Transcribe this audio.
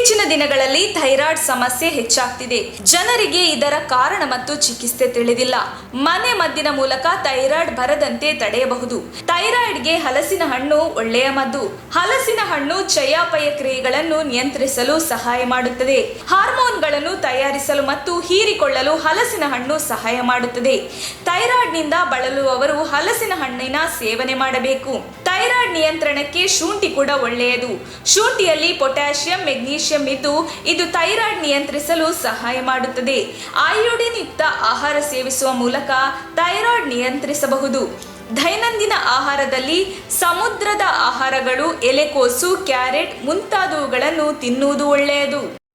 ಇತ್ತೀಚಿನ ದಿನಗಳಲ್ಲಿ ಥೈರಾಯ್ಡ್ ಸಮಸ್ಯೆ ಹೆಚ್ಚಾಗ್ತಿದೆ. ಜನರಿಗೆ ಇದರ ಕಾರಣ ಮತ್ತು ಚಿಕಿತ್ಸೆ ತಿಳಿದಿಲ್ಲ. ಮನೆ ಮದ್ದಿನ ಮೂಲಕ ಥೈರಾಯ್ಡ್ ಬರದಂತೆ ತಡೆಯಬಹುದು. ಥೈರಾಯ್ಡ್ಗೆ ಹಲಸಿನ ಹಣ್ಣು ಒಳ್ಳೆಯ ಮದ್ದು. ಹಲಸಿನ ಹಣ್ಣು ಚಯಾಪಚಯ ಕ್ರಿಯೆಗಳನ್ನು ನಿಯಂತ್ರಿಸಲು ಸಹಾಯ ಮಾಡುತ್ತದೆ. ಹಾರ್ಮೋನ್ಗಳನ್ನು ತಯಾರಿಸಲು ಮತ್ತು ಹೀರಿಕೊಳ್ಳಲು ಹಲಸಿನ ಹಣ್ಣು ಸಹಾಯ ಮಾಡುತ್ತದೆ. ಥೈರಾಯ್ಡ್ನಿಂದ ಬಳಲುವವರು ಹಲಸಿನ ಹಣ್ಣಿನ ಸೇವನೆ ಮಾಡಬೇಕು. ಥೈರಾಯ್ಡ್ ನಿಯಂತ್ರಣಕ್ಕೆ ಶುಂಠಿ ಕೂಡ ಒಳ್ಳೆಯದು. ಶುಂಠಿಯಲ್ಲಿ ಪೊಟ್ಯಾಷಿಯಂ, ಮೆಗ್ನೀಷಿಯಂ ಇದ್ದು ಇದು ಥೈರಾಯ್ಡ್ ನಿಯಂತ್ರಿಸಲು ಸಹಾಯ ಮಾಡುತ್ತದೆ. ಅಯೋಡಿನ್ ಯುಕ್ತ ಆಹಾರ ಸೇವಿಸುವ ಮೂಲಕ ಥೈರಾಯ್ಡ್ ನಿಯಂತ್ರಿಸಬಹುದು. ದೈನಂದಿನ ಆಹಾರದಲ್ಲಿ ಸಮುದ್ರದ ಆಹಾರಗಳು, ಎಲೆಕೋಸು, ಕ್ಯಾರೆಟ್ ಮುಂತಾದವುಗಳನ್ನು ತಿನ್ನುವುದು ಒಳ್ಳೆಯದು.